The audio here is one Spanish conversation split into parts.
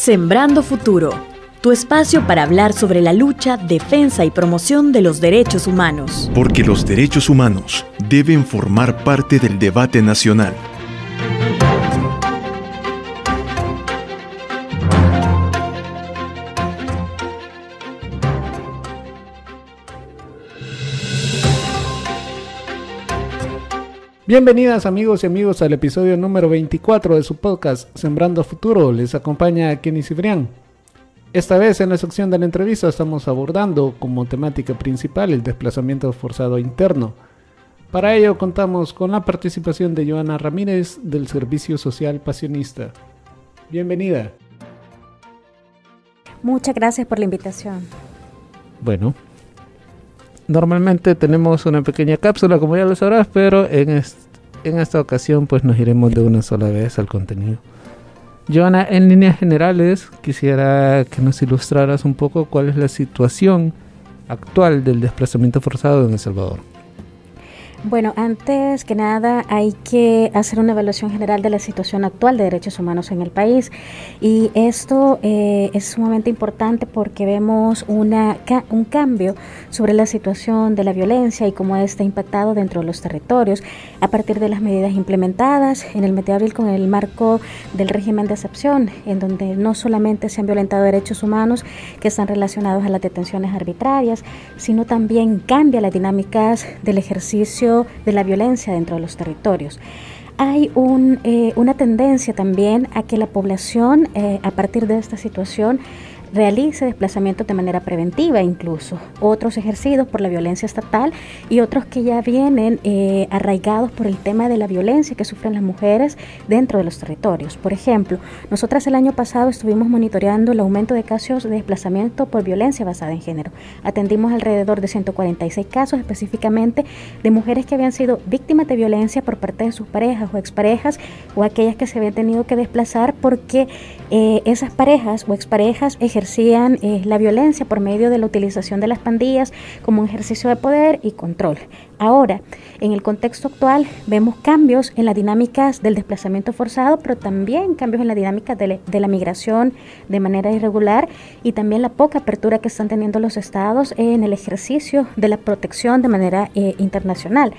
Sembrando Futuro, tu espacio para hablar sobre la lucha, defensa y promoción de los derechos humanos. Porque los derechos humanos deben formar parte del debate nacional. Bienvenidas amigos y amigos al episodio número 24 de su podcast Sembrando Futuro. Les acompaña Kenny Cibrián. Esta vez en la sección de la entrevista estamos abordando como temática principal el desplazamiento forzado interno. Para ello contamos con la participación de Joana Ramírez del Servicio Social Pasionista. Bienvenida. Muchas gracias por la invitación. Bueno, normalmente tenemos una pequeña cápsula, como ya lo sabrás, pero en esta ocasión pues nos iremos de una sola vez al contenido. Joana, en líneas generales, quisiera que nos ilustraras un poco cuál es la situación actual del desplazamiento forzado en El Salvador. Bueno, antes que nada hay que hacer una evaluación general de la situación actual de derechos humanos en el país, y esto es sumamente importante porque vemos un cambio sobre la situación de la violencia y cómo está impactado dentro de los territorios a partir de las medidas implementadas en el mes de abril con el marco del régimen de excepción, en donde no solamente se han violentado derechos humanos que están relacionados a las detenciones arbitrarias, sino también cambia las dinámicas del ejercicio de la violencia dentro de los territorios. Hay una tendencia también a que la población, a partir de esta situación, realice desplazamientos de manera preventiva, incluso otros ejercidos por la violencia estatal y otros que ya vienen arraigados por el tema de la violencia que sufren las mujeres dentro de los territorios. Por ejemplo, nosotras el año pasado estuvimos monitoreando el aumento de casos de desplazamiento por violencia basada en género. Atendimos alrededor de 146 casos específicamente de mujeres que habían sido víctimas de violencia por parte de sus parejas o exparejas, o aquellas que se habían tenido que desplazar porque esas parejas o exparejas ejercían la violencia por medio de la utilización de las pandillas como un ejercicio de poder y control. Ahora, en el contexto actual, vemos cambios en las dinámicas del desplazamiento forzado, pero también cambios en la dinámica de la migración de manera irregular, y también la poca apertura que están teniendo los estados en el ejercicio de la protección de manera internacional.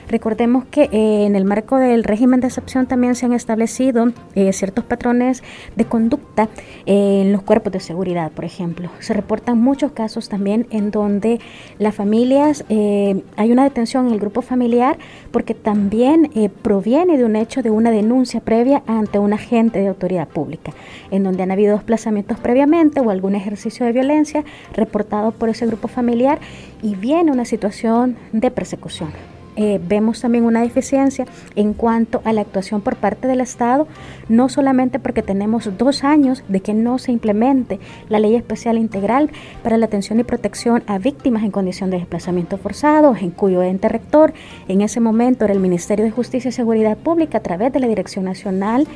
Recordemos que en el marco del régimen de excepción también se han establecido ciertos patrones de conducta en los cuerpos de seguridad, por ejemplo. Se reportan muchos casos también en donde las familias, hay una detención en el grupo familiar porque también proviene de un hecho de una denuncia previa ante un agente de autoridad pública, en donde han habido desplazamientos previamente o algún ejercicio de violencia reportado por ese grupo familiar y viene una situación de persecución. Vemos también una deficiencia en cuanto a la actuación por parte del Estado, no solamente porque tenemos 2 años de que no se implemente la Ley Especial Integral para la atención y protección a víctimas en condición de desplazamiento forzado, en cuyo ente rector en ese momento era el Ministerio de Justicia y Seguridad Pública a través de la Dirección Nacional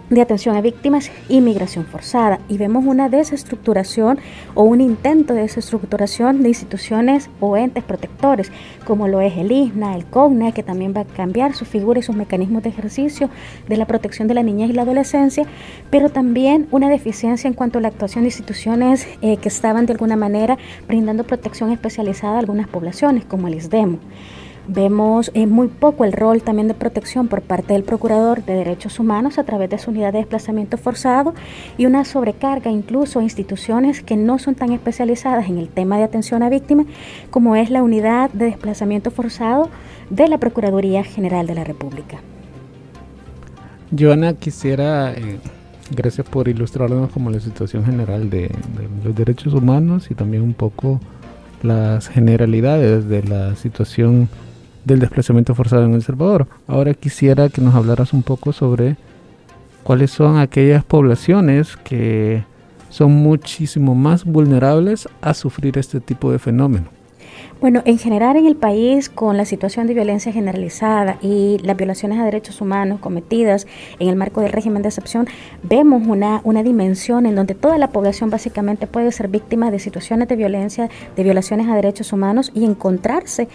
de Atención a Víctimas y Migración Forzada, y vemos una desestructuración o un intento de desestructuración de instituciones o entes protectores, como lo es el ISNA, el COGNA, que también va a cambiar su figura y sus mecanismos de ejercicio de la protección de la niñez y la adolescencia, pero también una deficiencia en cuanto a la actuación de instituciones que estaban de alguna manera brindando protección especializada a algunas poblaciones, como el ISDEMO. Vemos muy poco el rol también de protección por parte del Procurador de Derechos Humanos a través de su unidad de desplazamiento forzado, y una sobrecarga incluso a instituciones que no son tan especializadas en el tema de atención a víctimas como es la unidad de desplazamiento forzado de la Procuraduría General de la República. Joana, quisiera, gracias por ilustrarnos como la situación general de los derechos humanos y también un poco las generalidades de la situación del desplazamiento forzado en El Salvador. Ahora quisiera que nos hablaras un poco sobre cuáles son aquellas poblaciones que son muchísimo más vulnerables a sufrir este tipo de fenómeno. Bueno, en general en el país, con la situación de violencia generalizada y las violaciones a derechos humanos cometidas en el marco del régimen de excepción, vemos una dimensión en donde toda la población básicamente puede ser víctima de situaciones de violencia, de violaciones a derechos humanos y encontrarse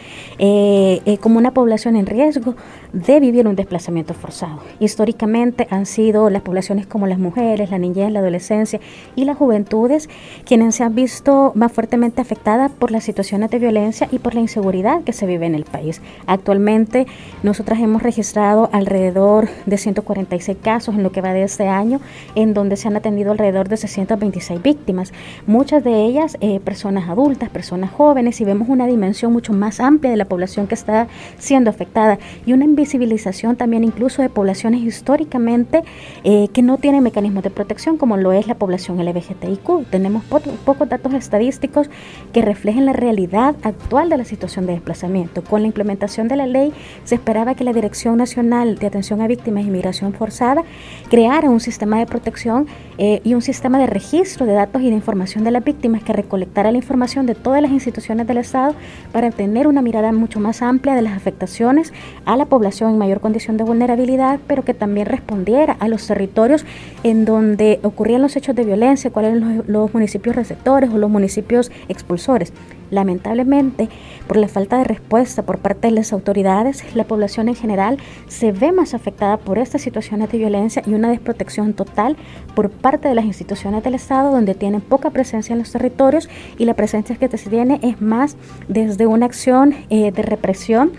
como una población en riesgo de vivir un desplazamiento forzado. Históricamente han sido las poblaciones como las mujeres, la niñez, la adolescencia y las juventudes quienes se han visto más fuertemente afectadas por las situaciones de violencia y por la inseguridad que se vive en el país. Actualmente nosotras hemos registrado alrededor de 146 casos en lo que va de este año, en donde se han atendido alrededor de 626 víctimas, muchas de ellas personas adultas, personas jóvenes, y vemos una dimensión mucho más amplia de la población que está siendo afectada y una invisibilización también incluso de poblaciones históricamente que no tienen mecanismos de protección, como lo es la población LGBTIQ. Tenemos pocos datos estadísticos que reflejen la realidad actual de la situación de desplazamiento. Con la implementación de la ley se esperaba que la Dirección Nacional de Atención a Víctimas y Migración Forzada creara un sistema de protección y un sistema de registro de datos y de información de las víctimas que recolectara la información de todas las instituciones del Estado para tener una mirada mucho más amplia de las afectaciones a la población en mayor condición de vulnerabilidad, pero que también respondiera a los territorios en donde ocurrían los hechos de violencia, cuáles eran los municipios receptores o los municipios expulsores. Lamentablemente, por la falta de respuesta por parte de las autoridades, la población en general se ve más afectada por estas situaciones de violencia y una desprotección total por parte de las instituciones del Estado, donde tienen poca presencia en los territorios, y la presencia que se tiene es más desde una acción de represión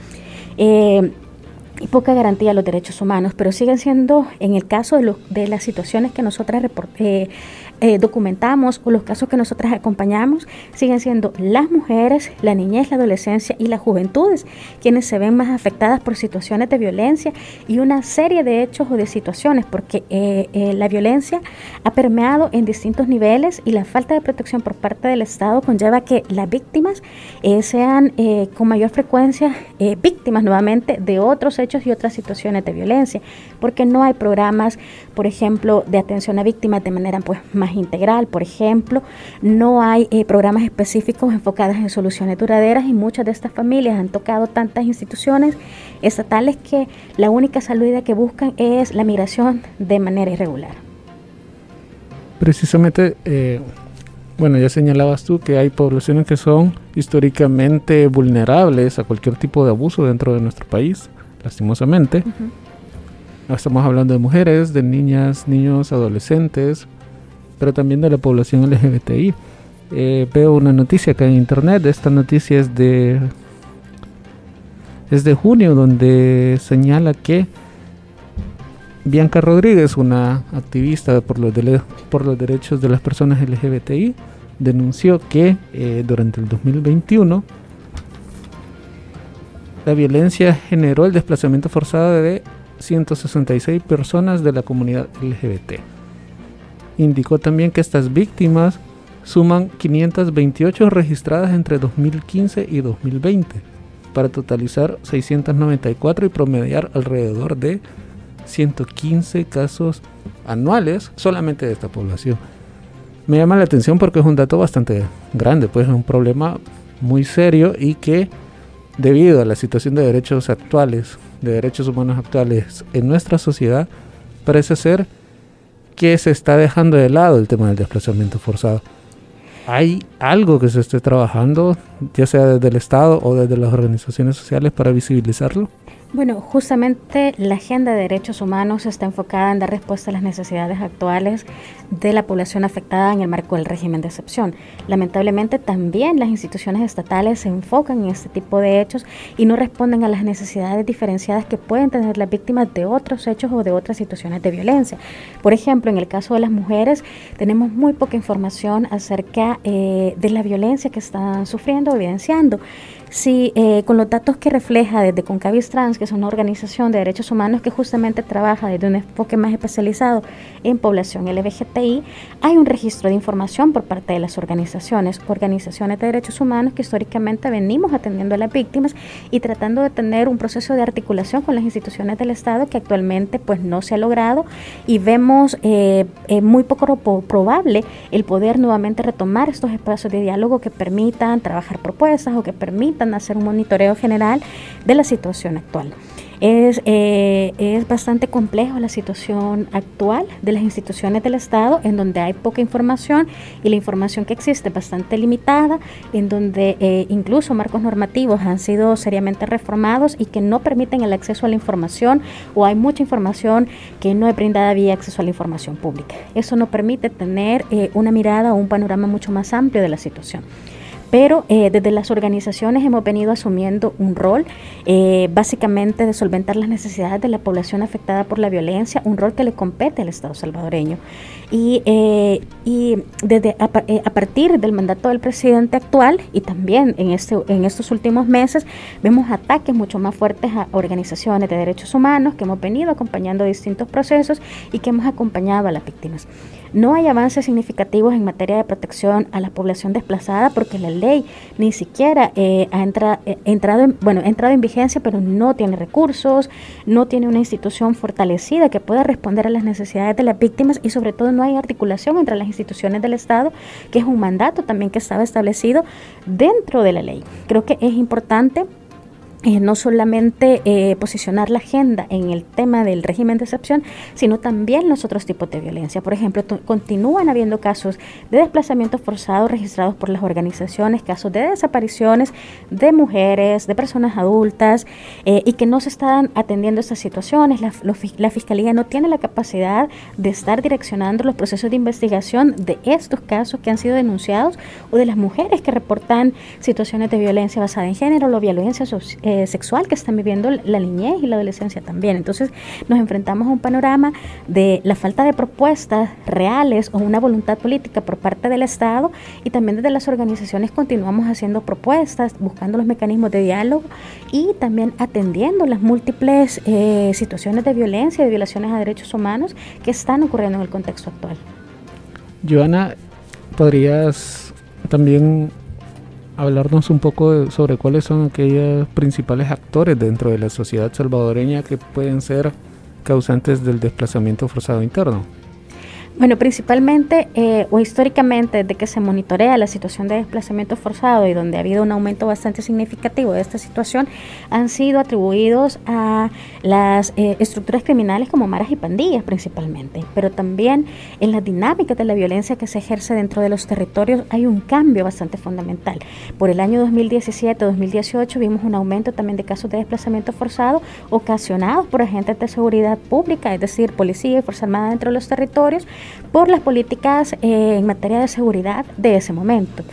y poca garantía a los derechos humanos, pero siguen siendo, en el caso de las situaciones que nosotras documentamos o los casos que nosotras acompañamos, siguen siendo las mujeres, la niñez, la adolescencia y las juventudes quienes se ven más afectadas por situaciones de violencia y una serie de hechos o de situaciones, porque la violencia ha permeado en distintos niveles y la falta de protección por parte del Estado conlleva que las víctimas sean con mayor frecuencia víctimas nuevamente de otros hechos y otras situaciones de violencia, porque no hay programas, por ejemplo, de atención a víctimas de manera pues más integral. Por ejemplo, no hay programas específicos enfocados en soluciones duraderas, y muchas de estas familias han tocado tantas instituciones estatales que la única salida que buscan es la migración de manera irregular. Precisamente, bueno, ya señalabas tú que hay poblaciones que son históricamente vulnerables a cualquier tipo de abuso dentro de nuestro país, lastimosamente. Estamos hablando de mujeres, de niñas, niños, adolescentes, pero también de la población LGBTI. Veo una noticia acá en internet. Esta noticia es de junio, donde señala que Bianca Rodríguez, una activista por los derechos de las personas LGBTI, denunció que durante el 2021 la violencia generó el desplazamiento forzado de 166 personas de la comunidad LGBT. Indicó también que estas víctimas suman 528 registradas entre 2015 y 2020, para totalizar 694 y promediar alrededor de 115 casos anuales solamente de esta población. Me llama la atención porque es un dato bastante grande, pues es un problema muy serio y que, debido a la situación de derechos actuales, de derechos humanos actuales en nuestra sociedad, parece ser que se está dejando de lado el tema del desplazamiento forzado. ¿Hay algo que se esté trabajando, ya sea desde el Estado o desde las organizaciones sociales, para visibilizarlo? Bueno, justamente la agenda de derechos humanos está enfocada en dar respuesta a las necesidades actuales de la población afectada en el marco del régimen de excepción. Lamentablemente también las instituciones estatales se enfocan en este tipo de hechos y no responden a las necesidades diferenciadas que pueden tener las víctimas de otros hechos o de otras situaciones de violencia. Por ejemplo, en el caso de las mujeres tenemos muy poca información acerca de la violencia que están sufriendo o evidenciando. Sí, con los datos que refleja desde Concavis Trans, que es una organización de derechos humanos que justamente trabaja desde un enfoque más especializado en población LGBTI, hay un registro de información por parte de las organizaciones de derechos humanos que históricamente venimos atendiendo a las víctimas y tratando de tener un proceso de articulación con las instituciones del Estado que actualmente pues no se ha logrado, y vemos muy poco probable el poder nuevamente retomar estos espacios de diálogo que permitan trabajar propuestas o que permitan hacer un monitoreo general de la situación actual. Es bastante complejo la situación actual de las instituciones del Estado, en donde hay poca información y la información que existe es bastante limitada, en donde incluso marcos normativos han sido seriamente reformados y que no permiten el acceso a la información, o hay mucha información que no es brindada vía acceso a la información pública. Eso no permite tener una mirada o un panorama mucho más amplio de la situación. Pero desde las organizaciones hemos venido asumiendo un rol básicamente de solventar las necesidades de la población afectada por la violencia, un rol que le compete al Estado salvadoreño. Y a partir del mandato del presidente actual y también en estos últimos meses vemos ataques mucho más fuertes a organizaciones de derechos humanos que hemos venido acompañando distintos procesos y que hemos acompañado a las víctimas. No hay avances significativos en materia de protección a la población desplazada porque la ley ni siquiera ha entrado en vigencia, pero no tiene recursos, no tiene una institución fortalecida que pueda responder a las necesidades de las víctimas, y sobre todo no hay articulación entre las instituciones del Estado, que es un mandato también que estaba establecido dentro de la ley. Creo que es importante no solamente posicionar la agenda en el tema del régimen de excepción, sino también los otros tipos de violencia. Por ejemplo, continúan habiendo casos de desplazamiento forzado registrados por las organizaciones, casos de desapariciones de mujeres, de personas adultas, y que no se están atendiendo estas situaciones. La Fiscalía no tiene la capacidad de estar direccionando los procesos de investigación de estos casos que han sido denunciados, o de las mujeres que reportan situaciones de violencia basada en género o violencia sexual que están viviendo la niñez y la adolescencia también. Entonces nos enfrentamos a un panorama de la falta de propuestas reales o una voluntad política por parte del Estado, y también desde las organizaciones continuamos haciendo propuestas, buscando los mecanismos de diálogo y también atendiendo las múltiples situaciones de violencia y de violaciones a derechos humanos que están ocurriendo en el contexto actual. Joana, ¿podrías también hablarnos un poco sobre cuáles son aquellos principales actores dentro de la sociedad salvadoreña que pueden ser causantes del desplazamiento forzado interno? Bueno, principalmente o históricamente, desde que se monitorea la situación de desplazamiento forzado y donde ha habido un aumento bastante significativo de esta situación, han sido atribuidos a las estructuras criminales como maras y pandillas principalmente, pero también en las dinámicas de la violencia que se ejerce dentro de los territorios hay un cambio bastante fundamental. Por el año 2017-2018 vimos un aumento también de casos de desplazamiento forzado ocasionados por agentes de seguridad pública, es decir, policía y Fuerza Armada dentro de los territorios, por las políticas en materia de seguridad de ese momento.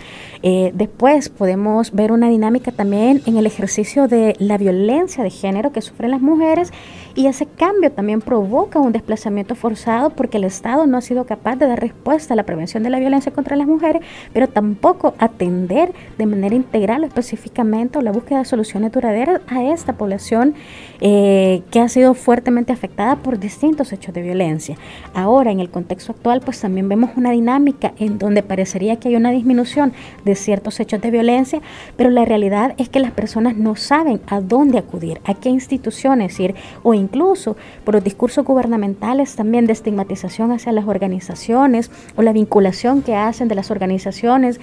Después podemos ver una dinámica también en el ejercicio de la violencia de género que sufren las mujeres, y ese cambio también provoca un desplazamiento forzado porque el Estado no ha sido capaz de dar respuesta a la prevención de la violencia contra las mujeres, pero tampoco atender de manera integral o específicamente, o la búsqueda de soluciones duraderas a esta población que ha sido fuertemente afectada por distintos hechos de violencia. Ahora, en el contexto actual, pues también vemos una dinámica en donde parecería que hay una disminución de ciertos hechos de violencia, pero la realidad es que las personas no saben a dónde acudir, a qué instituciones ir, o incluso por los discursos gubernamentales también de estigmatización hacia las organizaciones o la vinculación que hacen de las organizaciones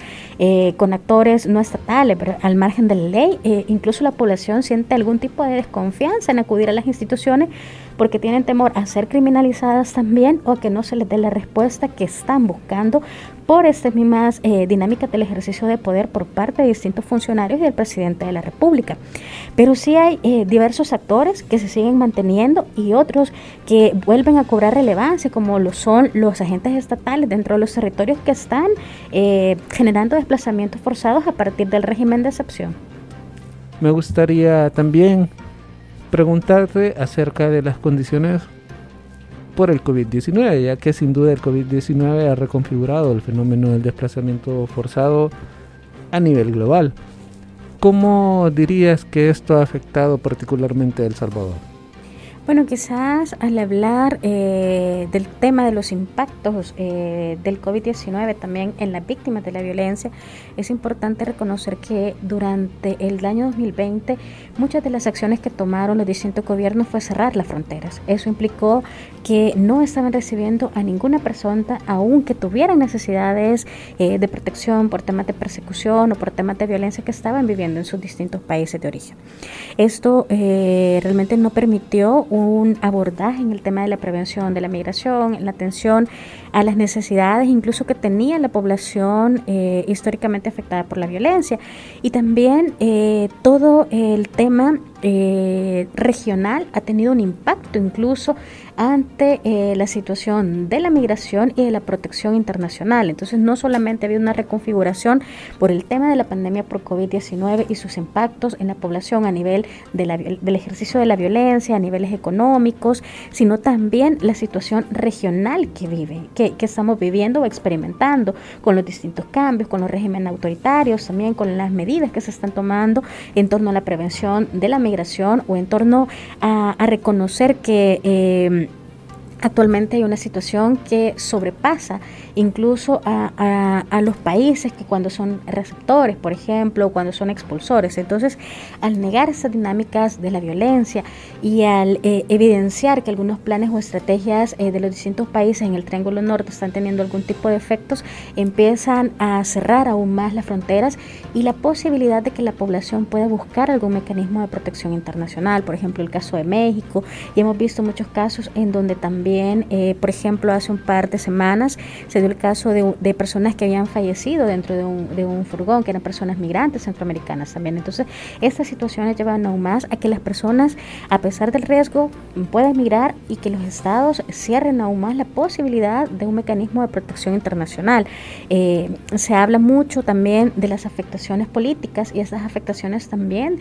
con actores no estatales, pero al margen de la ley. Incluso la población siente algún tipo de desconfianza en acudir a las instituciones porque tienen temor a ser criminalizadas también, o que no se les dé la respuesta que están buscando por estas mismas dinámicas del ejercicio de poder por parte de distintos funcionarios y del presidente de la República. Pero sí hay diversos actores que se siguen manteniendo y otros que vuelven a cobrar relevancia, como lo son los agentes estatales dentro de los territorios que están generando desplazamientos forzados a partir del régimen de excepción. Me gustaría también preguntarte acerca de las condiciones por el COVID-19, ya que sin duda el COVID-19 ha reconfigurado el fenómeno del desplazamiento forzado a nivel global. ¿cómo dirías que esto ha afectado particularmente a El Salvador? Bueno, quizás al hablar del tema de los impactos del COVID-19 también en las víctimas de la violencia, es importante reconocer que durante el año 2020 muchas de las acciones que tomaron los distintos gobiernos fue cerrar las fronteras. Eso implicó que no estaban recibiendo a ninguna persona, aunque tuvieran necesidades de protección por temas de persecución o por temas de violencia que estaban viviendo en sus distintos países de origen. Esto realmente no permitió un abordaje en el tema de la prevención de la migración, en la atención a las necesidades incluso que tenía la población históricamente afectada por la violencia, y también todo el tema regional ha tenido un impacto incluso ante la situación de la migración y de la protección internacional. Entonces no solamente ha habido una reconfiguración por el tema de la pandemia por COVID-19 y sus impactos en la población a nivel del ejercicio de la violencia, a niveles económicos, sino también la situación regional que estamos viviendo o experimentando con los distintos cambios, con los regímenes autoritarios, también con las medidas que se están tomando en torno a la prevención de la migración o en torno a reconocer que actualmente hay una situación que sobrepasa incluso a los países que cuando son receptores, por ejemplo, o cuando son expulsores. Entonces, al negar esas dinámicas de la violencia y al evidenciar que algunos planes o estrategias de los distintos países en el Triángulo Norte están teniendo algún tipo de efectos, empiezan a cerrar aún más las fronteras y la posibilidad de que la población pueda buscar algún mecanismo de protección internacional. Por ejemplo, el caso de México, y hemos visto muchos casos en donde también, por ejemplo, hace un par de semanas se dio el caso de personas que habían fallecido dentro de un furgón, que eran personas migrantes centroamericanas también. Entonces, estas situaciones llevan aún más a que las personas, a pesar del riesgo, puedan migrar y que los estados cierren aún más la posibilidad de un mecanismo de protección internacional. Se habla mucho también de las afectaciones políticas, y esas afectaciones también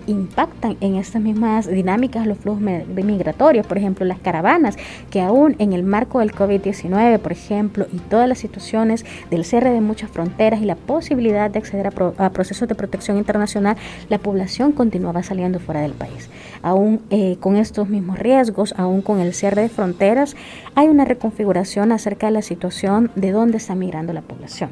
impactan en estas mismas dinámicas, los flujos migratorios. Por ejemplo, las caravanas, que aún en el marco del COVID-19, por ejemplo, y todas las situaciones del cierre de muchas fronteras y la posibilidad de acceder a procesos de protección internacional, la población continuaba saliendo fuera del país. Aún con estos mismos riesgos, aún con el cierre de fronteras, hay una reconfiguración acerca de la situación de dónde está migrando la población.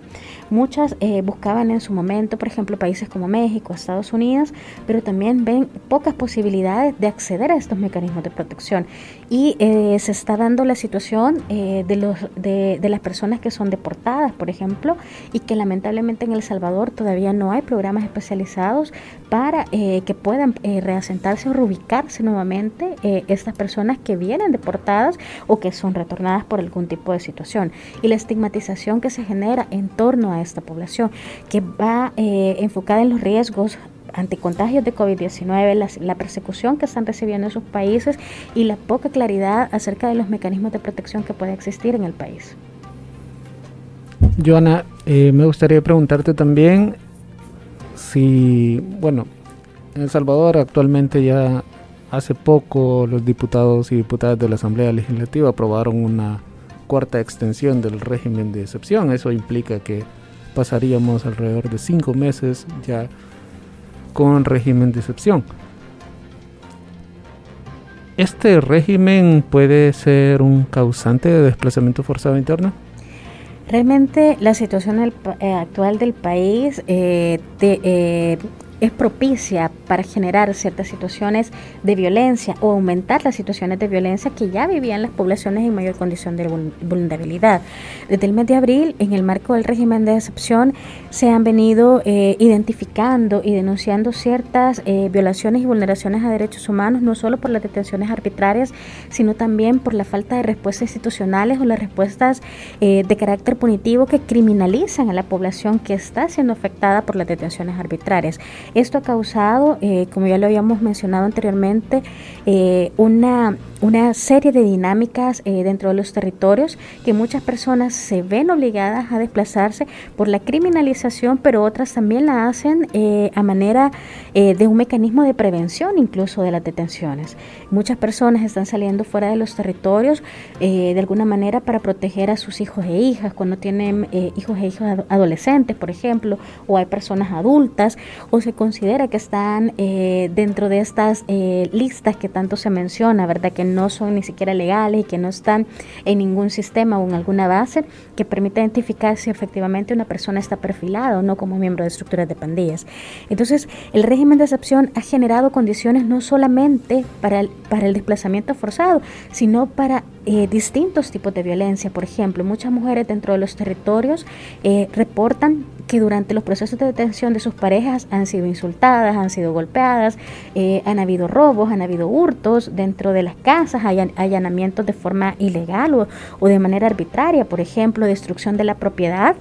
Muchas buscaban en su momento, por ejemplo, países como México, Estados Unidos, pero también ven pocas posibilidades de acceder a estos mecanismos de protección. Y se está dando la situación de las personas que son deportadas, por ejemplo, y que lamentablemente en El Salvador todavía no hay programas especializados para que puedan reasentarse o reubicarse nuevamente estas personas que vienen deportadas o que son retornadas por algún tipo de situación. Y la estigmatización que se genera en torno a esta población, que va enfocada en los riesgos ante contagios de COVID-19, la persecución que están recibiendo esos países y la poca claridad acerca de los mecanismos de protección que puede existir en el país. Joana, me gustaría preguntarte también si, bueno, en El Salvador actualmente ya hace poco los diputados y diputadas de la Asamblea Legislativa aprobaron una cuarta extensión del régimen de excepción. Eso implica que pasaríamos alrededor de 5 meses ya con régimen de excepción. ¿Este régimen puede ser un causante de desplazamiento forzado interno? Realmente la situación actual del país es propicia para generar ciertas situaciones de violencia o aumentar las situaciones de violencia que ya vivían las poblaciones en mayor condición de vulnerabilidad. Desde el mes de abril, en el marco del régimen de excepción, se han venido identificando y denunciando ciertas violaciones y vulneraciones a derechos humanos, no solo por las detenciones arbitrarias, sino también por la falta de respuestas institucionales o las respuestas de carácter punitivo que criminalizan a la población que está siendo afectada por las detenciones arbitrarias. Esto ha causado, como ya lo habíamos mencionado anteriormente, una serie de dinámicas dentro de los territorios, que muchas personas se ven obligadas a desplazarse por la criminalización, pero otras también la hacen a manera de un mecanismo de prevención incluso de las detenciones. Muchas personas están saliendo fuera de los territorios de alguna manera para proteger a sus hijos e hijas, cuando tienen hijos e hijas adolescentes, por ejemplo, o hay personas adultas, o se considera que están dentro de estas listas que tanto se menciona, ¿verdad? Que no son ni siquiera legales y que no están en ningún sistema o en alguna base que permita identificar si efectivamente una persona está perfilada o no como miembro de estructuras de pandillas. Entonces, el régimen de excepción ha generado condiciones no solamente para el desplazamiento forzado, sino para distintos tipos de violencia. Por ejemplo, muchas mujeres dentro de los territorios reportan que durante los procesos de detención de sus parejas han sido insultadas, han sido golpeadas, han habido robos, han habido hurtos dentro de las casas, hay allanamientos de forma ilegal o de manera arbitraria, por ejemplo, destrucción de la propiedad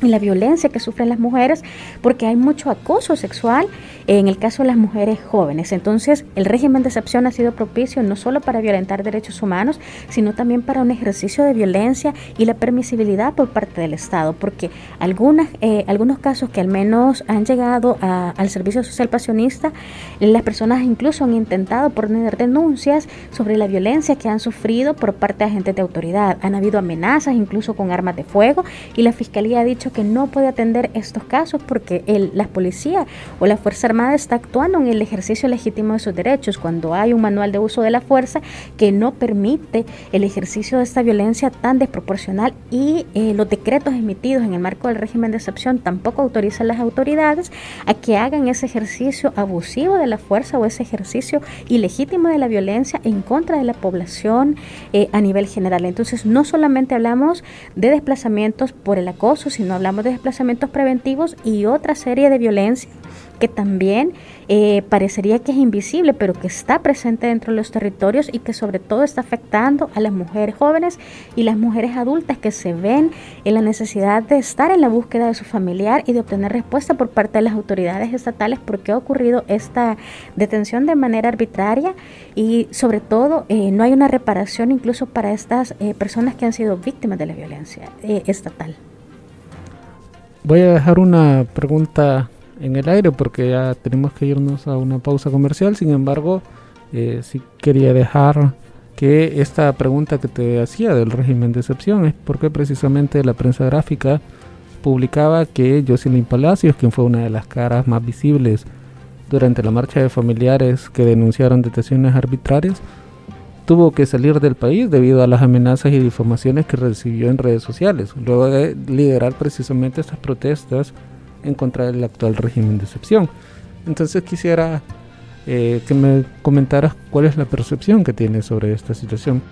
y la violencia que sufren las mujeres, porque hay mucho acoso sexual en el caso de las mujeres jóvenes. Entonces, el régimen de excepción ha sido propicio no solo para violentar derechos humanos, sino también para un ejercicio de violencia y la permisibilidad por parte del Estado, porque algunos casos que al menos han llegado al Servicio Social Pasionista, las personas incluso han intentado poner denuncias sobre la violencia que han sufrido por parte de agentes de autoridad. Han habido amenazas incluso con armas de fuego, y la Fiscalía ha dicho que no puede atender estos casos porque la policía o la Fuerza Armada está actuando en el ejercicio legítimo de sus derechos, cuando hay un manual de uso de la fuerza que no permite el ejercicio de esta violencia tan desproporcional, y los decretos emitidos en el marco del régimen de excepción tampoco autorizan a las autoridades a que hagan ese ejercicio abusivo de la fuerza o ese ejercicio ilegítimo de la violencia en contra de la población a nivel general. Entonces, no solamente hablamos de desplazamientos por el acoso, sino hablamos de desplazamientos preventivos y otra serie de violencia que también parecería que es invisible, pero que está presente dentro de los territorios y que sobre todo está afectando a las mujeres jóvenes y las mujeres adultas que se ven en la necesidad de estar en la búsqueda de su familiar y de obtener respuesta por parte de las autoridades estatales por qué ha ocurrido esta detención de manera arbitraria, y sobre todo no hay una reparación incluso para estas personas que han sido víctimas de la violencia estatal. Voy a dejar una pregunta en el aire porque ya tenemos que irnos a una pausa comercial. Sin embargo, sí quería dejar que esta pregunta que te hacía del régimen de excepción es porque precisamente la prensa gráfica publicaba que Jocelyn Palacios, quien fue una de las caras más visibles durante la marcha de familiares que denunciaron detenciones arbitrarias, tuvo que salir del país debido a las amenazas y difamaciones que recibió en redes sociales, luego de liderar precisamente estas protestas en contra del actual régimen de excepción. Entonces quisiera que me comentaras cuál es la percepción que tienes sobre esta situación.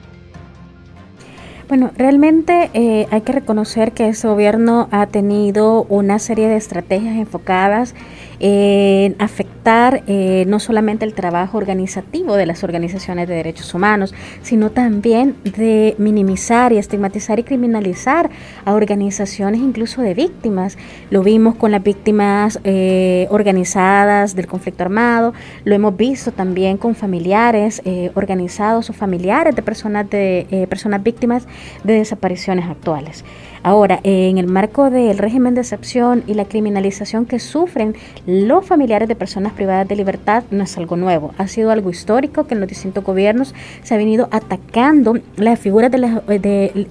Bueno, realmente hay que reconocer que este gobierno ha tenido una serie de estrategias enfocadas en afectar no solamente el trabajo organizativo de las organizaciones de derechos humanos, sino también de minimizar y estigmatizar y criminalizar a organizaciones incluso de víctimas. Lo vimos con las víctimas organizadas del conflicto armado, lo hemos visto también con familiares organizados o familiares de personas víctimas de desapariciones actuales. Ahora, en el marco del régimen de excepción y la criminalización que sufren los familiares de personas privadas de libertad no es algo nuevo, ha sido algo histórico que en los distintos gobiernos se ha venido atacando las figuras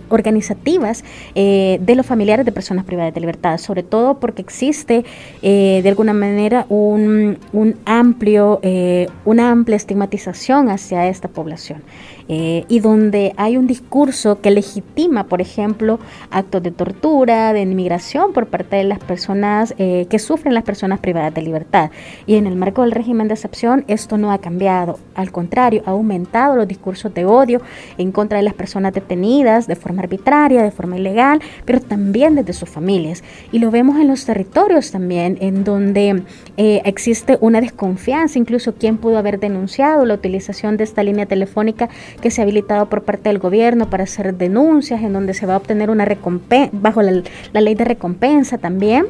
organizativas de los familiares de personas privadas de libertad, sobre todo porque existe de alguna manera una amplia estigmatización hacia esta población. Y donde hay un discurso que legitima, por ejemplo, actos de tortura, de inmigración por parte de las personas que sufren las personas privadas de libertad. Y en el marco del régimen de excepción esto no ha cambiado, al contrario, ha aumentado los discursos de odio en contra de las personas detenidas de forma arbitraria, de forma ilegal, pero también desde sus familias. Y lo vemos en los territorios también, en donde existe una desconfianza, incluso quién pudo haber denunciado la utilización de esta línea telefónica que se ha habilitado por parte del gobierno para hacer denuncias, en donde se va a obtener una recompensa, bajo la ley de recompensa también,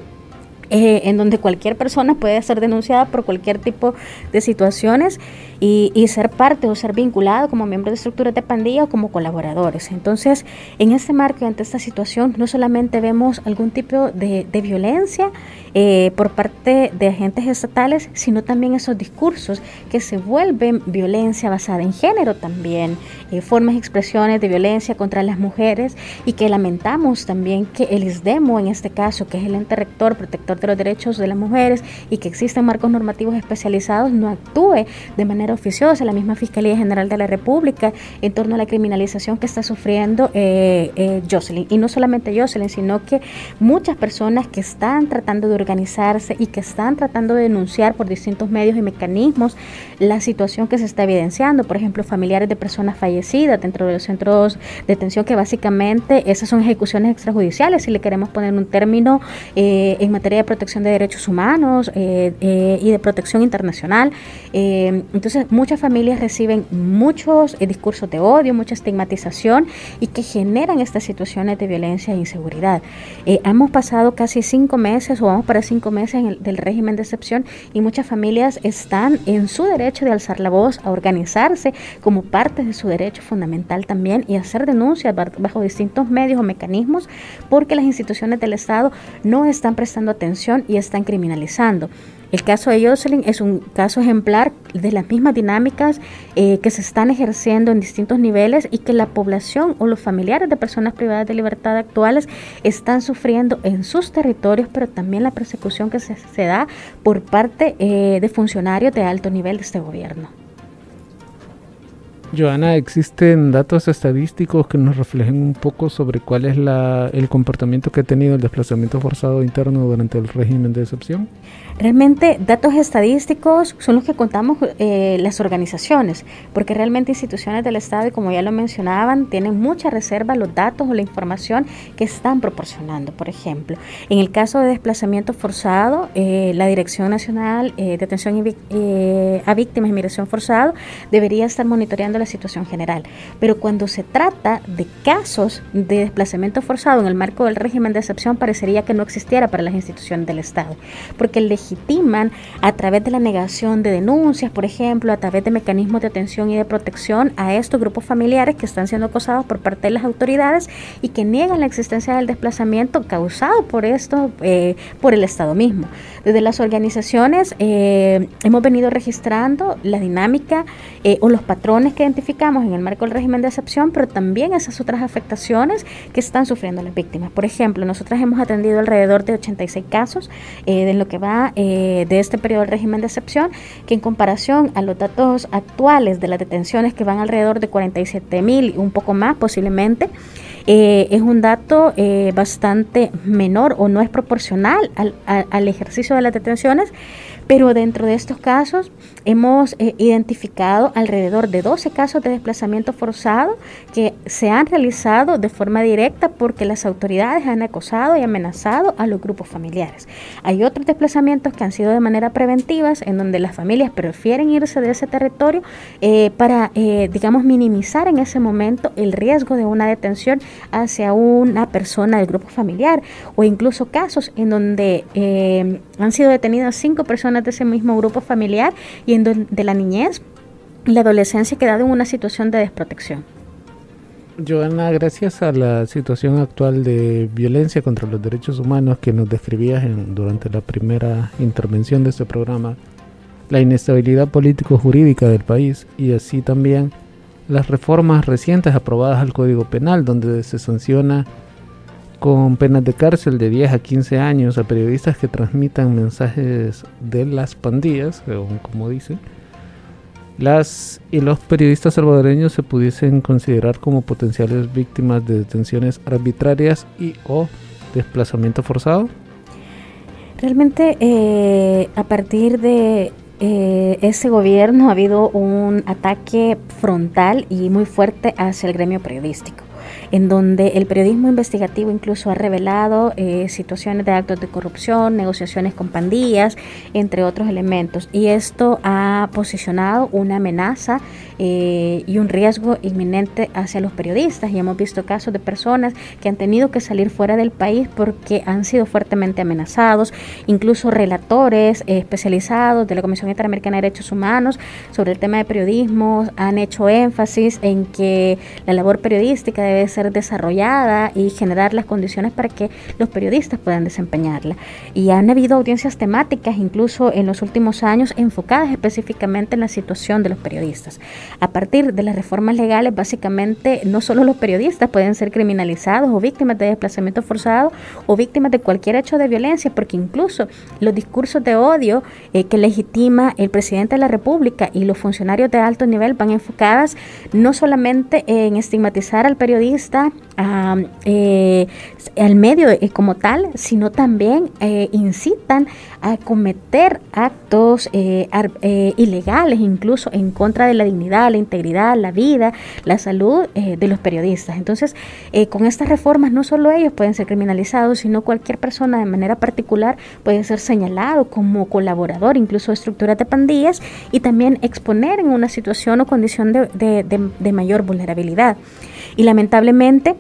en donde cualquier persona puede ser denunciada por cualquier tipo de situaciones y ser parte o ser vinculado como miembro de estructuras de pandilla o como colaboradores. Entonces, en este marco y ante esta situación, no solamente vemos algún tipo de violencia por parte de agentes estatales, sino también esos discursos que se vuelven violencia basada en género también, formas y expresiones de violencia contra las mujeres, y que lamentamos también que el ISDEMO, en este caso, que es el ente rector protector respecto a los derechos de las mujeres y que existen marcos normativos especializados, no actúe de manera oficiosa la misma Fiscalía General de la República en torno a la criminalización que está sufriendo Jocelyn. Y no solamente Jocelyn, sino que muchas personas que están tratando de organizarse y que están tratando de denunciar por distintos medios y mecanismos la situación que se está evidenciando. Por ejemplo, familiares de personas fallecidas dentro de los centros de detención, que básicamente esas son ejecuciones extrajudiciales, si le queremos poner un término, en materia de protección de derechos humanos y de protección internacional. Entonces, muchas familias reciben muchos discursos de odio, mucha estigmatización y que generan estas situaciones de violencia e inseguridad. Hemos pasado casi 5 meses o vamos para 5 meses del régimen de excepción y muchas familias están en su derecho de alzar la voz, a organizarse como parte de su derecho fundamental también y hacer denuncias bajo distintos medios o mecanismos, porque las instituciones del Estado no están prestando atención y están criminalizando. El caso de Jocelyn es un caso ejemplar de las mismas dinámicas que se están ejerciendo en distintos niveles y que la población o los familiares de personas privadas de libertad actuales están sufriendo en sus territorios, pero también la persecución que se da por parte de funcionarios de alto nivel de este gobierno. Joana, ¿existen datos estadísticos que nos reflejen un poco sobre cuál es el comportamiento que ha tenido el desplazamiento forzado interno durante el régimen de excepción? Realmente datos estadísticos son los que contamos las organizaciones, porque realmente instituciones del Estado, y como ya lo mencionaban, tienen mucha reserva los datos o la información que están proporcionando. Por ejemplo, en el caso de desplazamiento forzado, la Dirección Nacional de Atención a Víctimas de Migración Forzado debería estar monitoreando la situación general, pero cuando se trata de casos de desplazamiento forzado en el marco del régimen de excepción, parecería que no existiera para las instituciones del Estado, porque legitiman a través de la negación de denuncias, por ejemplo, a través de mecanismos de atención y de protección a estos grupos familiares que están siendo acosados por parte de las autoridades y que niegan la existencia del desplazamiento causado por esto, por el Estado mismo. Desde las organizaciones hemos venido registrando la dinámica o los patrones que identificamos en el marco del régimen de excepción, pero también esas otras afectaciones que están sufriendo las víctimas. Por ejemplo, nosotras hemos atendido alrededor de 86 casos de lo que va de este periodo del régimen de excepción, que en comparación a los datos actuales de las detenciones, que van alrededor de 47.000, un poco más posiblemente, es un dato bastante menor o no es proporcional al ejercicio de las detenciones, pero dentro de estos casos hemos identificado alrededor de 12 casos de desplazamiento forzado que se han realizado de forma directa porque las autoridades han acosado y amenazado a los grupos familiares. Hay otros desplazamientos que han sido de manera preventivas, en donde las familias prefieren irse de ese territorio para, digamos, minimizar en ese momento el riesgo de una detención hacia una persona del grupo familiar, o incluso casos en donde han sido detenidas 5 personas de ese mismo grupo familiar y en donde la niñez y la adolescencia ha quedado en una situación de desprotección. Joana, gracias a la situación actual de violencia contra los derechos humanos que nos describías durante la primera intervención de este programa, la inestabilidad político-jurídica del país y así también las reformas recientes aprobadas al Código Penal, donde se sanciona con penas de cárcel de 10 a 15 años a periodistas que transmitan mensajes de las pandillas, como dicen, las y los periodistas salvadoreños se pudiesen considerar como potenciales víctimas de detenciones arbitrarias y o desplazamiento forzado. Realmente a partir de ese gobierno ha habido un ataque frontal y muy fuerte hacia el gremio periodístico, en donde el periodismo investigativo incluso ha revelado situaciones de actos de corrupción, negociaciones con pandillas, entre otros elementos. Y esto ha posicionado una amenaza y un riesgo inminente hacia los periodistas. Y hemos visto casos de personas que han tenido que salir fuera del país porque han sido fuertemente amenazados. Incluso relatores especializados de la Comisión Interamericana de Derechos Humanos sobre el tema de periodismo han hecho énfasis en que la labor periodística debe debe ser desarrollada y generar las condiciones para que los periodistas puedan desempeñarla. Y han habido audiencias temáticas, incluso en los últimos años, enfocadas específicamente en la situación de los periodistas. A partir de las reformas legales, básicamente, no solo los periodistas pueden ser criminalizados o víctimas de desplazamiento forzado o víctimas de cualquier hecho de violencia, porque incluso los discursos de odio que legitima el presidente de la República y los funcionarios de alto nivel van enfocadas no solamente en estigmatizar al periodista, al medio como tal, sino también incitan a cometer actos ilegales, incluso en contra de la dignidad, la integridad, la vida, la salud de los periodistas. Entonces, con estas reformas no solo ellos pueden ser criminalizados, sino cualquier persona de manera particular puede ser señalado como colaborador, incluso de estructuras de pandillas, y también exponer en una situación o condición de mayor vulnerabilidad. Y lamentablemente,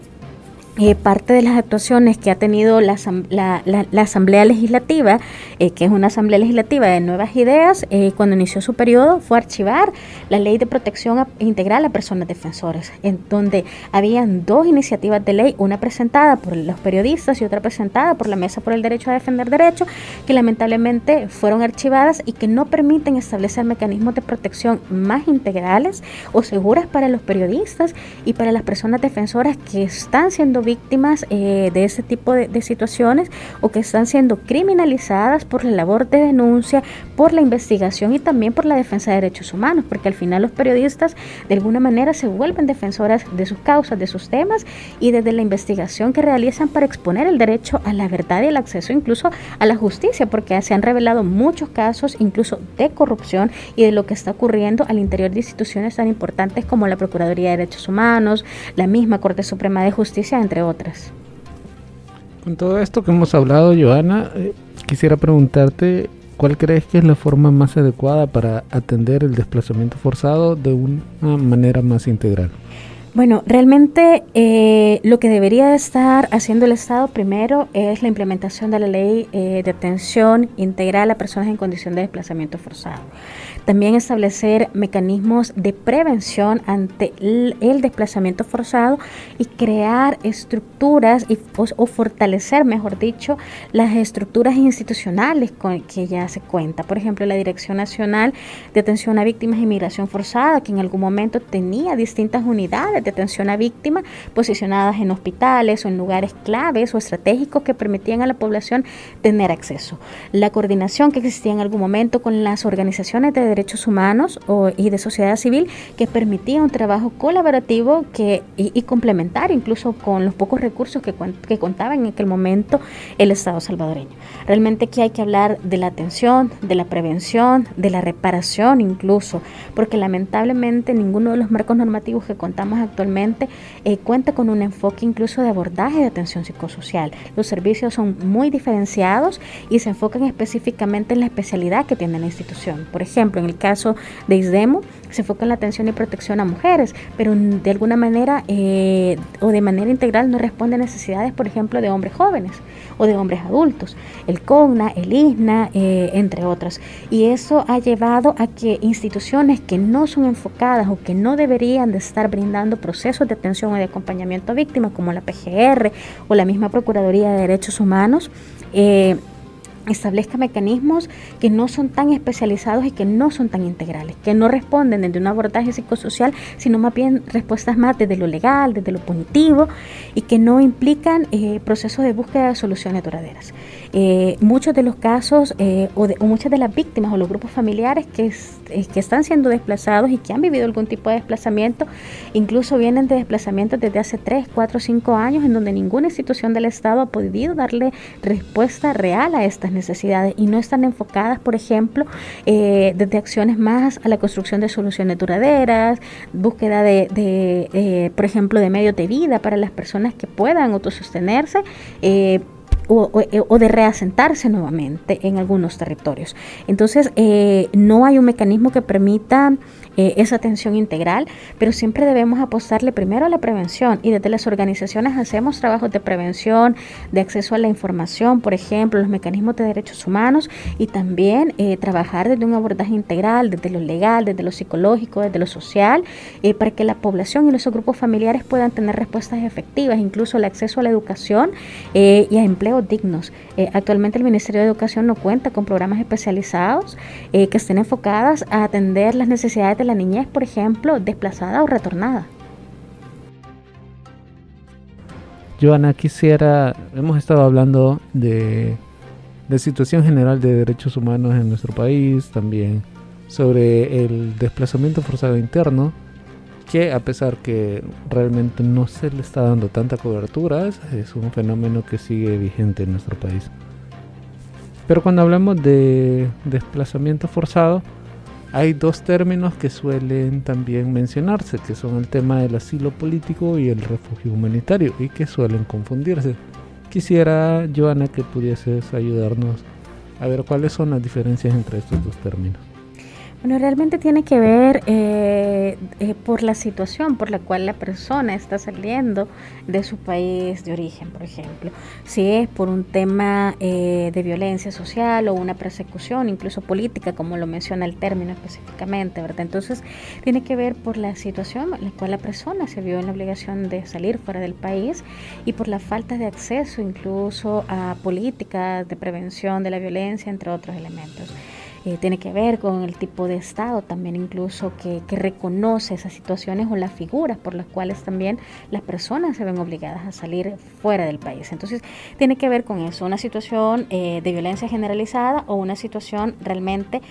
parte de las actuaciones que ha tenido la Asamblea Legislativa, que es una Asamblea Legislativa de Nuevas Ideas, cuando inició su periodo, fue archivar la Ley de Protección Integral a Personas Defensoras, en donde habían 2 iniciativas de ley, una presentada por los periodistas y otra presentada por la Mesa por el Derecho a Defender Derechos, que lamentablemente fueron archivadas y que no permiten establecer mecanismos de protección más integrales o seguras para los periodistas y para las personas defensoras que están siendo víctimas de este tipo de situaciones o que están siendo criminalizadas por la labor de denuncia, por la investigación y también por la defensa de derechos humanos, porque al final los periodistas de alguna manera se vuelven defensoras de sus causas, de sus temas, y desde la investigación que realizan para exponer el derecho a la verdad y el acceso incluso a la justicia, porque se han revelado muchos casos incluso de corrupción y de lo que está ocurriendo al interior de instituciones tan importantes como la Procuraduría de Derechos Humanos, la misma Corte Suprema de Justicia, entre otras. Con todo esto que hemos hablado, Johanna, quisiera preguntarte, ¿cuál crees que es la forma más adecuada para atender el desplazamiento forzado de una manera más integral? Bueno, realmente lo que debería estar haciendo el Estado primero es la implementación de la ley de atención integral a personas en condición de desplazamiento forzado. También establecer mecanismos de prevención ante el desplazamiento forzado y crear estructuras o fortalecer, mejor dicho, las estructuras institucionales con que ya se cuenta. Por ejemplo, la Dirección Nacional de Atención a Víctimas de Inmigración Forzada, que en algún momento tenía distintas unidades de atención a víctimas posicionadas en hospitales o en lugares claves o estratégicos que permitían a la población tener acceso. La coordinación que existía en algún momento con las organizaciones de derechos humanos y de sociedad civil, que permitía un trabajo colaborativo y complementario incluso con los pocos recursos que contaba en aquel momento el Estado salvadoreño. Realmente aquí hay que hablar de la atención, de la prevención, de la reparación incluso, porque lamentablemente ninguno de los marcos normativos que contamos actualmente cuenta con un enfoque incluso de abordaje de atención psicosocial. Los servicios son muy diferenciados y se enfocan específicamente en la especialidad que tiene la institución. Por ejemplo, en el caso de ISDEMU se enfoca en la atención y protección a mujeres, pero de alguna manera o de manera integral no responde a necesidades, por ejemplo, de hombres jóvenes o de hombres adultos, el CONNA, el ISNA, entre otras. Y eso ha llevado a que instituciones que no son enfocadas o que no deberían de estar brindando procesos de atención o de acompañamiento a víctimas, como la PGR o la misma Procuraduría de Derechos Humanos, establezca mecanismos que no son tan especializados y que no son tan integrales, que no responden desde un abordaje psicosocial, sino más bien respuestas más desde lo legal, desde lo punitivo, y que no implican procesos de búsqueda de soluciones duraderas. Muchos de los casos o muchas de las víctimas o los grupos familiares que están siendo desplazados y que han vivido algún tipo de desplazamiento, incluso vienen de desplazamientos desde hace 3, 4, 5 años, en donde ninguna institución del Estado ha podido darle respuesta real a estas necesidades y no están enfocadas, por ejemplo, desde acciones más a la construcción de soluciones duraderas, búsqueda por ejemplo, de medios de vida para las personas que puedan autosostenerse, o de reasentarse nuevamente en algunos territorios. Entonces, no hay un mecanismo que permita esa atención integral, pero siempre debemos apostarle primero a la prevención, y desde las organizaciones hacemos trabajos de prevención, de acceso a la información, por ejemplo, los mecanismos de derechos humanos, y también trabajar desde un abordaje integral, desde lo legal, desde lo psicológico, desde lo social, para que la población y los grupos familiares puedan tener respuestas efectivas, incluso el acceso a la educación y a empleos dignos. Actualmente el Ministerio de Educación no cuenta con programas especializados que estén enfocadas a atender las necesidades de la niñez, por ejemplo, desplazada o retornada. Joana, hemos estado hablando de situación general de derechos humanos en nuestro país, también sobre el desplazamiento forzado interno, que a pesar que realmente no se le está dando tanta cobertura, es un fenómeno que sigue vigente en nuestro país. Pero cuando hablamos de desplazamiento forzado, hay dos términos que suelen también mencionarse, que son el tema del asilo político y el refugio humanitario, y que suelen confundirse. Quisiera, Joana, que pudieses ayudarnos a ver cuáles son las diferencias entre estos dos términos. Bueno, realmente tiene que ver por la situación por la cual la persona está saliendo de su país de origen, por ejemplo. Si es por un tema de violencia social o una persecución, incluso política, como lo menciona el término específicamente, ¿verdad? Entonces, tiene que ver por la situación en la cual la persona se vio en la obligación de salir fuera del país y por la falta de acceso incluso a políticas de prevención de la violencia, entre otros elementos. Tiene que ver con el tipo de Estado también incluso que reconoce esas situaciones o las figuras por las cuales también las personas se ven obligadas a salir fuera del país. Entonces tiene que ver con eso, una situación de violencia generalizada o una situación realmente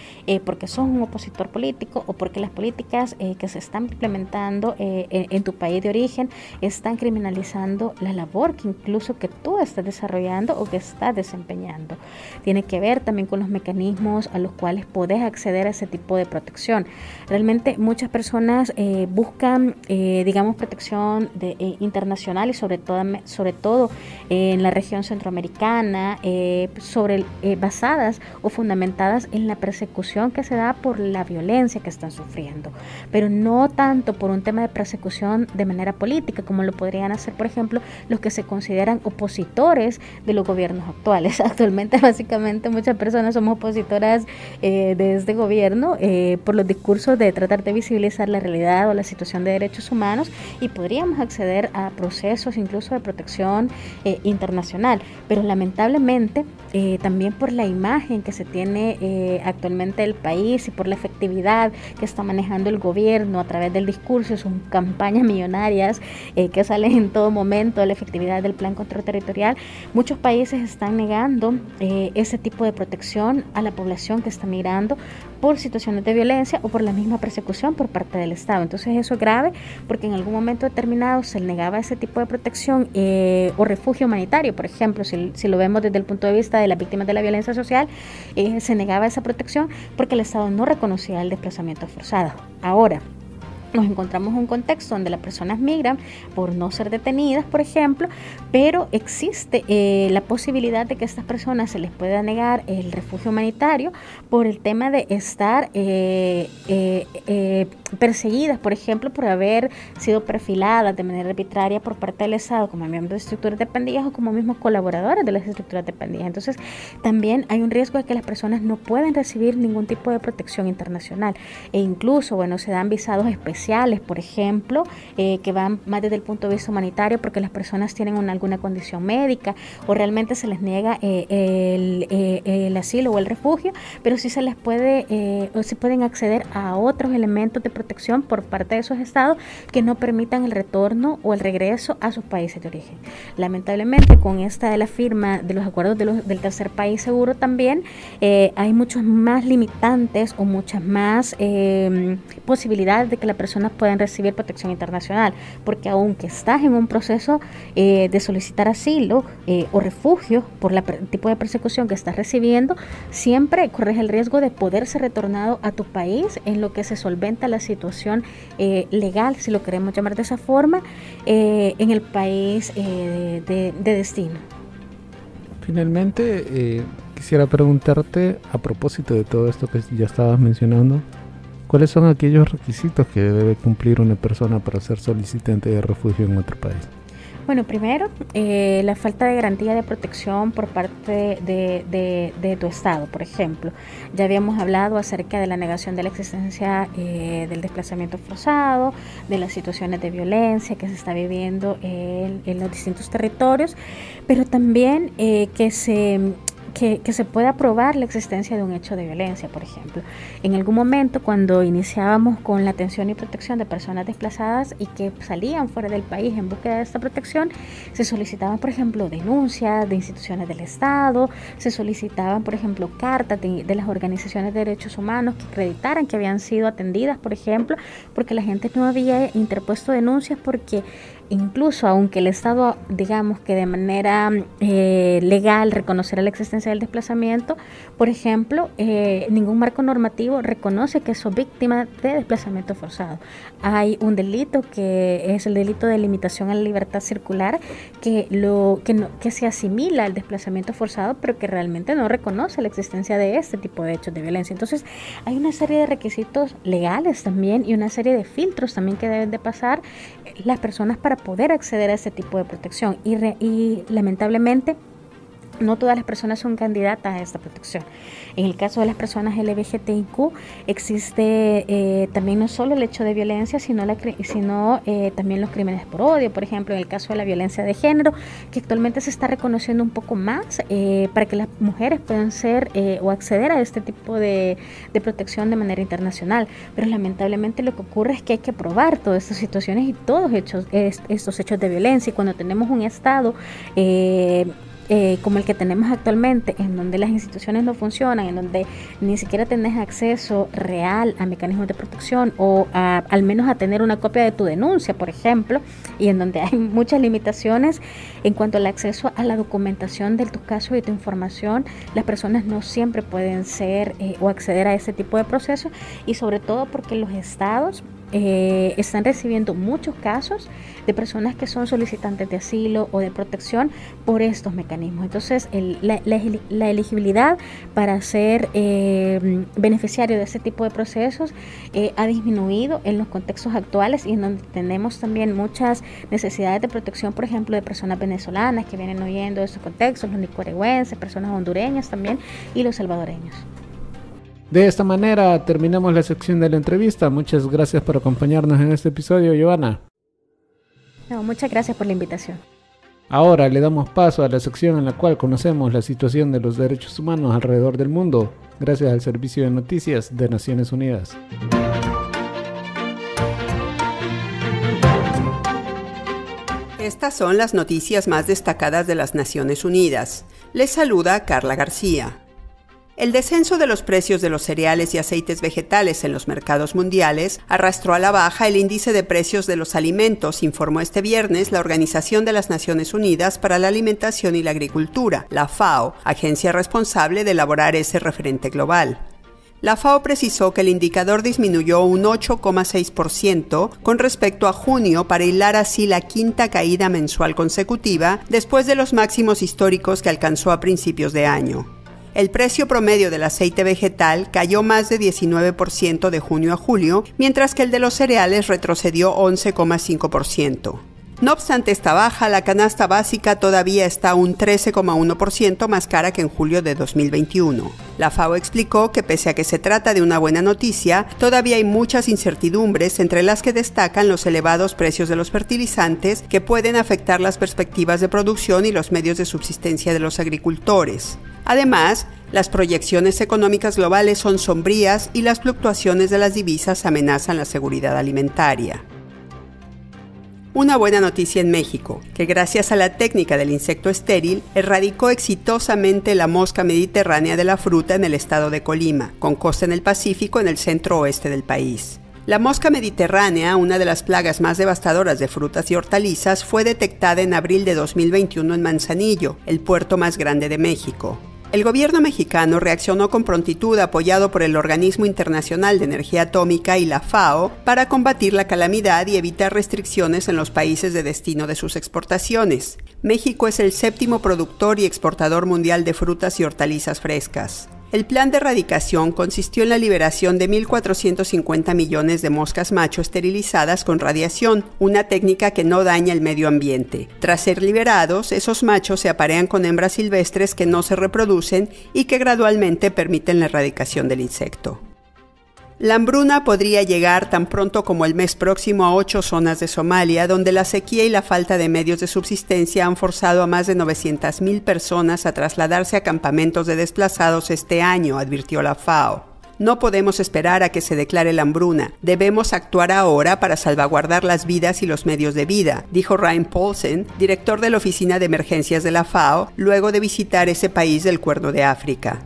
porque sos un opositor político o porque las políticas que se están implementando en tu país de origen están criminalizando la labor que incluso que tú estás desarrollando o que estás desempeñando. Tiene que ver también con los mecanismos a los cuales podés acceder a ese tipo de protección. Realmente muchas personas buscan, digamos, protección internacional y sobre todo en la región centroamericana, basadas o fundamentadas en la persecución que se da por la violencia que están sufriendo, pero no tanto por un tema de persecución de manera política, como lo podrían hacer, por ejemplo, los que se consideran opositores de los gobiernos actuales. Actualmente, básicamente, muchas personas somos opositoras de este gobierno por los discursos de tratar de visibilizar la realidad o la situación de derechos humanos, y podríamos acceder a procesos incluso de protección internacional, pero lamentablemente también por la imagen que se tiene actualmente del país y por la efectividad que está manejando el gobierno a través del discurso, son campañas millonarias que salen en todo momento de la efectividad del plan control territorial, muchos países están negando ese tipo de protección a la población que está migrando por situaciones de violencia o por la misma persecución por parte del Estado. Entonces eso es grave porque en algún momento determinado se negaba ese tipo de protección o refugio humanitario, por ejemplo, si lo vemos desde el punto de vista de las víctimas de la violencia social, se negaba esa protección porque el Estado no reconocía el desplazamiento forzado. Ahora, nos encontramos en un contexto donde las personas migran por no ser detenidas, por ejemplo, pero existe la posibilidad de que a estas personas se les pueda negar el refugio humanitario por el tema de estar perseguidas, por ejemplo, por haber sido perfiladas de manera arbitraria por parte del Estado como miembros de estructuras de pandillas o como mismos colaboradores de las estructuras de pandillas. Entonces, también hay un riesgo de que las personas no puedan recibir ningún tipo de protección internacional e incluso, bueno, se dan visados especiales, por ejemplo, que van más desde el punto de vista humanitario porque las personas tienen alguna condición médica o realmente se les niega el asilo o el refugio, pero sí se les puede o sí pueden acceder a otros elementos de protección por parte de esos estados que no permitan el retorno o el regreso a sus países de origen. Lamentablemente, con esta de la firma de los acuerdos del tercer país seguro también hay muchos más limitantes o muchas más posibilidades de que las personas puedan recibir protección internacional, porque aunque estás en un proceso de solicitar asilo o refugio por el tipo de persecución que estás recibiendo, siempre corres el riesgo de poder ser retornado a tu país en lo que se solventa la situación legal, si lo queremos llamar de esa forma, en el país de destino. Finalmente, quisiera preguntarte, a propósito de todo esto que ya estabas mencionando, ¿Cuáles son aquellos requisitos que debe cumplir una persona para ser solicitante de refugio en otro país? Bueno, primero, la falta de garantía de protección por parte de tu Estado, por ejemplo. Ya habíamos hablado acerca de la negación de la existencia del desplazamiento forzado, de las situaciones de violencia que se está viviendo en los distintos territorios, pero también que se pueda probar la existencia de un hecho de violencia, por ejemplo. En algún momento, cuando iniciábamos con la atención y protección de personas desplazadas y que salían fuera del país en búsqueda de esta protección, se solicitaban, por ejemplo, denuncias de instituciones del Estado, se solicitaban, por ejemplo, cartas de las organizaciones de derechos humanos que acreditaran que habían sido atendidas, por ejemplo, porque la gente no había interpuesto denuncias porque incluso aunque el Estado, digamos que de manera legal reconociera la existencia del desplazamiento, por ejemplo, ningún marco normativo reconoce que sos víctima de desplazamiento forzado. Hay un delito que es el delito de limitación a la libertad circular que se asimila al desplazamiento forzado, pero que realmente no reconoce la existencia de este tipo de hechos de violencia. Entonces, hay una serie de requisitos legales también y una serie de filtros también que deben de pasar las personas para poder acceder a este tipo de protección y lamentablemente no todas las personas son candidatas a esta protección. En el caso de las personas LGBTIQ existe también no solo el hecho de violencia, sino también los crímenes por odio, por ejemplo, en el caso de la violencia de género, que actualmente se está reconociendo un poco más para que las mujeres puedan ser o acceder a este tipo de protección de manera internacional. Pero lamentablemente lo que ocurre es que hay que probar todas estas situaciones y todos estos hechos de violencia. Y cuando tenemos un Estado como el que tenemos actualmente, en donde las instituciones no funcionan, en donde ni siquiera tenés acceso real a mecanismos de protección o al menos a tener una copia de tu denuncia, por ejemplo, y en donde hay muchas limitaciones en cuanto al acceso a la documentación de tu caso y tu información, las personas no siempre pueden ser o acceder a ese tipo de procesos, y sobre todo porque los estados están recibiendo muchos casos de personas que son solicitantes de asilo o de protección por estos mecanismos. Entonces, la elegibilidad para ser beneficiario de este tipo de procesos ha disminuido en los contextos actuales, y en donde tenemos también muchas necesidades de protección, por ejemplo, de personas venezolanas que vienen huyendo de estos contextos, los nicaragüenses, personas hondureñas también y los salvadoreños. De esta manera terminamos la sección de la entrevista. Muchas gracias por acompañarnos en este episodio, Giovanna. No, muchas gracias por la invitación. Ahora le damos paso a la sección en la cual conocemos la situación de los derechos humanos alrededor del mundo, gracias al Servicio de Noticias de Naciones Unidas. Estas son las noticias más destacadas de las Naciones Unidas. Les saluda Carla García. El descenso de los precios de los cereales y aceites vegetales en los mercados mundiales arrastró a la baja el índice de precios de los alimentos, informó este viernes la Organización de las Naciones Unidas para la Alimentación y la Agricultura, la FAO, agencia responsable de elaborar ese referente global. La FAO precisó que el indicador disminuyó un 8,6% con respecto a junio, para hilar así la quinta caída mensual consecutiva después de los máximos históricos que alcanzó a principios de año. El precio promedio del aceite vegetal cayó más de 19% de junio a julio, mientras que el de los cereales retrocedió 11,5%. No obstante esta baja, la canasta básica todavía está un 13,1% más cara que en julio de 2021. La FAO explicó que pese a que se trata de una buena noticia, todavía hay muchas incertidumbres, entre las que destacan los elevados precios de los fertilizantes que pueden afectar las perspectivas de producción y los medios de subsistencia de los agricultores. Además, las proyecciones económicas globales son sombrías y las fluctuaciones de las divisas amenazan la seguridad alimentaria. Una buena noticia en México, que gracias a la técnica del insecto estéril, erradicó exitosamente la mosca mediterránea de la fruta en el estado de Colima, con costa en el Pacífico en el centro-oeste del país. La mosca mediterránea, una de las plagas más devastadoras de frutas y hortalizas, fue detectada en abril de 2021 en Manzanillo, el puerto más grande de México. El gobierno mexicano reaccionó con prontitud, apoyado por el Organismo Internacional de Energía Atómica y la FAO, para combatir la calamidad y evitar restricciones en los países de destino de sus exportaciones. México es el 7º productor y exportador mundial de frutas y hortalizas frescas. El plan de erradicación consistió en la liberación de 1.450 millones de moscas macho esterilizadas con radiación, una técnica que no daña el medio ambiente. Tras ser liberados, esos machos se aparean con hembras silvestres que no se reproducen y que gradualmente permiten la erradicación del insecto. La hambruna podría llegar tan pronto como el mes próximo a 8 zonas de Somalia, donde la sequía y la falta de medios de subsistencia han forzado a más de 900,000 personas a trasladarse a campamentos de desplazados este año, advirtió la FAO. No podemos esperar a que se declare la hambruna. Debemos actuar ahora para salvaguardar las vidas y los medios de vida, dijo Ryan Paulsen, director de la Oficina de Emergencias de la FAO, luego de visitar ese país del Cuerno de África.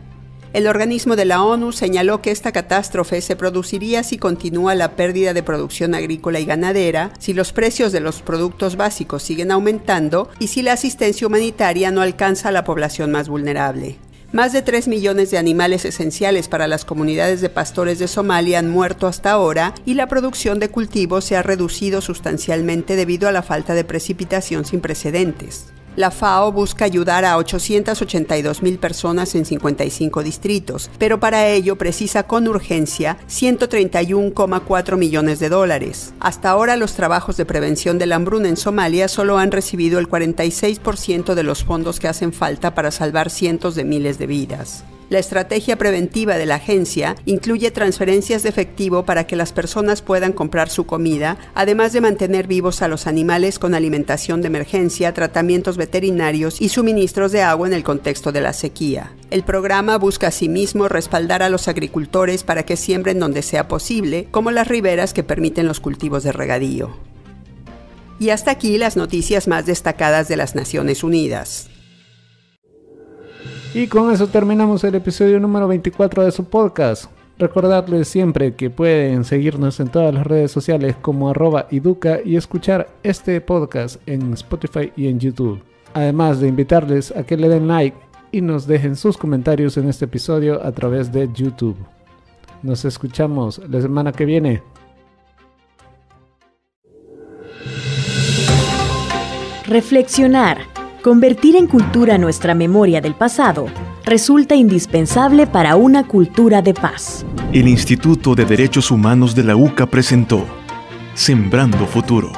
El organismo de la ONU señaló que esta catástrofe se produciría si continúa la pérdida de producción agrícola y ganadera, si los precios de los productos básicos siguen aumentando y si la asistencia humanitaria no alcanza a la población más vulnerable. Más de 3 millones de animales esenciales para las comunidades de pastores de Somalia han muerto hasta ahora y la producción de cultivos se ha reducido sustancialmente debido a la falta de precipitación sin precedentes. La FAO busca ayudar a 882,000 personas en 55 distritos, pero para ello precisa con urgencia $131,4 millones. Hasta ahora los trabajos de prevención de la hambruna en Somalia solo han recibido el 46% de los fondos que hacen falta para salvar cientos de miles de vidas. La estrategia preventiva de la agencia incluye transferencias de efectivo para que las personas puedan comprar su comida, además de mantener vivos a los animales con alimentación de emergencia, tratamientos veterinarios y suministros de agua en el contexto de la sequía. El programa busca asimismo respaldar a los agricultores para que siembren donde sea posible, como las riberas que permiten los cultivos de regadío. Y hasta aquí las noticias más destacadas de las Naciones Unidas. Y con eso terminamos el episodio número 24 de su podcast. Recordarles siempre que pueden seguirnos en todas las redes sociales como @iduca y escuchar este podcast en Spotify y en YouTube. Además de invitarles a que le den like y nos dejen sus comentarios en este episodio a través de YouTube. Nos escuchamos la semana que viene. Reflexionar, convertir en cultura nuestra memoria del pasado, resulta indispensable para una cultura de paz. El Instituto de Derechos Humanos de la UCA presentó Sembrando Futuro.